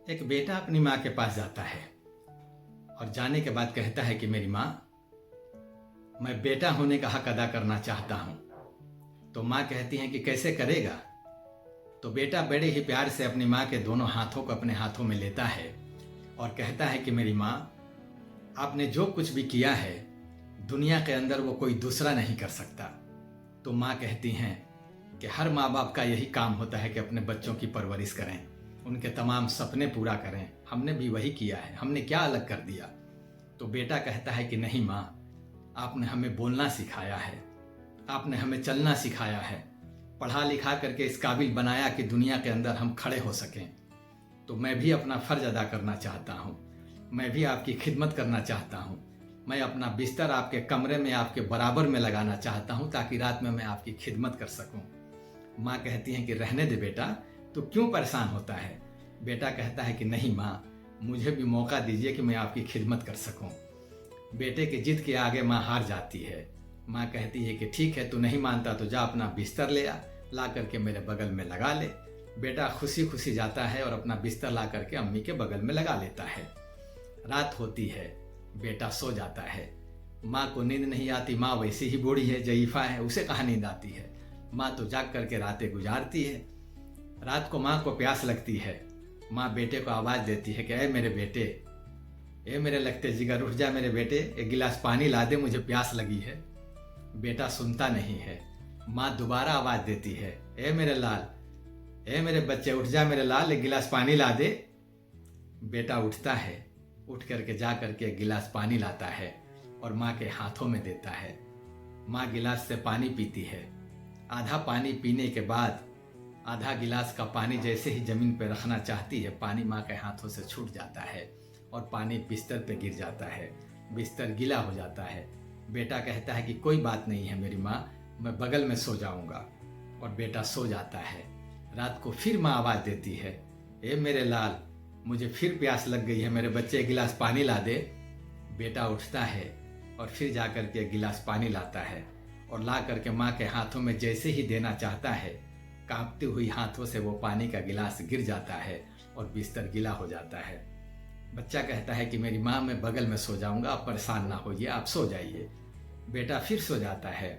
एक बेटा अपनी माँ के पास जाता है और जाने के बाद कहता है कि मेरी माँ, मैं बेटा होने का हक अदा करना चाहता हूँ। तो माँ कहती है कि कैसे करेगा। तो बेटा बड़े ही प्यार से अपनी माँ के दोनों हाथों को अपने हाथों में लेता है और कहता है कि मेरी माँ, आपने जो कुछ भी किया है दुनिया के अंदर वो कोई दूसरा नहीं कर सकता। तो माँ कहती हैं कि हर माँ बाप का यही काम होता है कि अपने बच्चों की परवरिश करें, उनके तमाम सपने पूरा करें। हमने भी वही किया है, हमने क्या अलग कर दिया। तो बेटा कहता है कि नहीं माँ, आपने हमें बोलना सिखाया है, आपने हमें चलना सिखाया है, पढ़ा लिखा करके इस काबिल बनाया कि दुनिया के अंदर हम खड़े हो सकें। तो मैं भी अपना फ़र्ज अदा करना चाहता हूँ, मैं भी आपकी खिदमत करना चाहता हूँ। मैं अपना बिस्तर आपके कमरे में आपके बराबर में लगाना चाहता हूँ ताकि रात में मैं आपकी खिदमत कर सकूँ। माँ कहती हैं कि रहने दे बेटा, तो क्यों परेशान होता है। बेटा कहता है कि नहीं माँ, मुझे भी मौका दीजिए कि मैं आपकी खिदमत कर सकूं। बेटे की जिद के आगे माँ हार जाती है। माँ कहती है कि ठीक है, तू नहीं मानता तो जा अपना बिस्तर ले आ, ला करके मेरे बगल में लगा ले। बेटा खुशी खुशी जाता है और अपना बिस्तर ला करके अम्मी के बगल में लगा लेता है। रात होती है, बेटा सो जाता है। माँ को नींद नहीं आती, माँ वैसी ही बूढ़ी है, जईफा है, उसे कहाँ नींद आती है। माँ तो जाग करके रातें गुजारती है। रात को माँ को प्यास लगती है। माँ बेटे को आवाज़ देती है कि ए मेरे बेटे, ए मेरे लगते जिगर, उठ जा मेरे बेटे, एक गिलास पानी ला दे, मुझे प्यास लगी है। बेटा सुनता नहीं है। माँ दोबारा आवाज़ देती है, ए मेरे लाल, ए मेरे बच्चे, उठ जा मेरे लाल, एक गिलास पानी ला दे। बेटा उठता है, उठ करके जा करके एक गिलास पानी लाता है और माँ के हाथों में देता है। माँ गिलास से पानी पीती है। आधा पानी पीने के बाद आधा गिलास का पानी जैसे ही जमीन पर रखना चाहती है, पानी माँ के हाथों से छूट जाता है और पानी बिस्तर पे गिर जाता है। बिस्तर गीला हो जाता है। बेटा कहता है कि कोई बात नहीं है मेरी माँ, मैं बगल में सो जाऊंगा। और बेटा सो जाता है। रात को फिर माँ आवाज़ देती है, ए मेरे लाल, मुझे फिर प्यास लग गई है, मेरे बच्चे एक गिलास पानी ला दे। बेटा उठता है और फिर जा कर के एक गिलास पानी लाता है और ला करके माँ के हाथों में जैसे ही देना चाहता है, कांपती हुई हाथों से वो पानी का गिलास गिर जाता है और बिस्तर गीला हो जाता है। बच्चा कहता है कि मेरी माँ, मैं बगल में सो जाऊंगा, आप परेशान ना होइए, आप सो जाइए। बेटा फिर सो जाता है।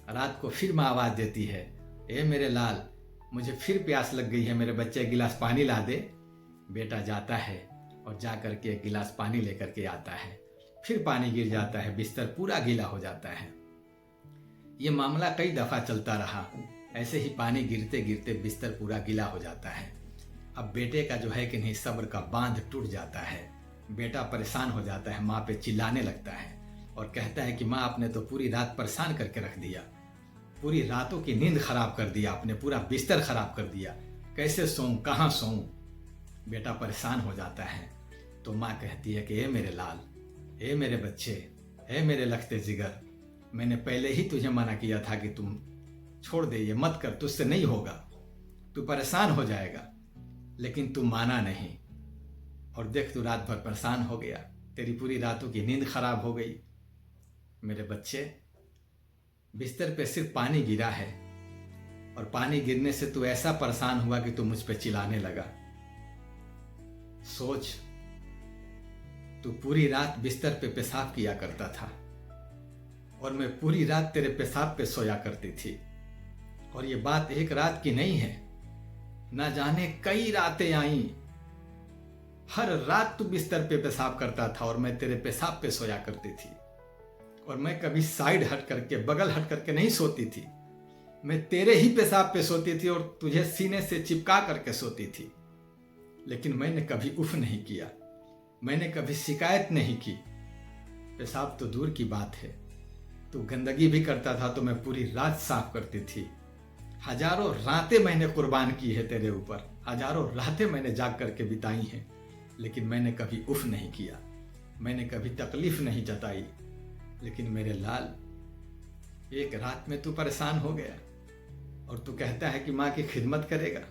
रात को फिर माँ आवाज़ देती है, ए मेरे लाल, मुझे फिर प्यास लग गई है, मेरे बच्चे एक गिलास पानी ला दे। बेटा जाता है और जा करके एक गिलास पानी लेकर के आता है। फिर पानी गिर जाता है, बिस्तर पूरा गीला हो जाता है। ये मामला कई दफ़ा चलता रहा। ऐसे ही पानी गिरते गिरते बिस्तर पूरा गीला हो जाता है। अब बेटे का जो है कि नहीं, सब्र का बांध टूट जाता है। बेटा परेशान हो जाता है, माँ पे चिल्लाने लगता है और कहता है कि माँ, आपने तो पूरी रात परेशान करके रख दिया, पूरी रातों की नींद खराब कर दिया, आपने पूरा बिस्तर खराब कर दिया, कैसे सोऊं, कहाँ सोऊं। बेटा परेशान हो जाता है। तो माँ कहती है कि ए मेरे लाल, ए मेरे बच्चे, ए मेरे लखते जिगर, मैंने पहले ही तुझे मना किया था कि तुम छोड़ दे, ये मत कर, तुझसे नहीं होगा, तू परेशान हो जाएगा, लेकिन तू माना नहीं। और देख, तू रात भर परेशान हो गया, तेरी पूरी रातों की नींद खराब हो गई। मेरे बच्चे, बिस्तर पे सिर्फ पानी गिरा है और पानी गिरने से तू ऐसा परेशान हुआ कि तू मुझ पे चिल्लाने लगा। सोच, तू पूरी रात बिस्तर पे पेशाब किया करता था और मैं पूरी रात तेरे पेशाब पे सोया करती थी। और ये बात एक रात की नहीं है, ना जाने कई रातें आई। हर रात तू बिस्तर पे पेशाब करता था और मैं तेरे पेशाब पे सोया करती थी। और मैं कभी साइड हट करके, बगल हट करके नहीं सोती थी, मैं तेरे ही पेशाब पे सोती थी और तुझे सीने से चिपका करके सोती थी। लेकिन मैंने कभी उफ नहीं किया, मैंने कभी शिकायत नहीं की। पेशाब तो दूर की बात है, तू गंदगी भी करता था तो मैं पूरी रात साफ करती थी। हजारों रातें मैंने कुर्बान की है तेरे ऊपर, हजारों रातें मैंने जाग करके बिताई हैं, लेकिन मैंने कभी उफ नहीं किया, मैंने कभी तकलीफ नहीं जताई। लेकिन मेरे लाल, एक रात में तू परेशान हो गया और तू कहता है कि माँ की खिदमत करेगा।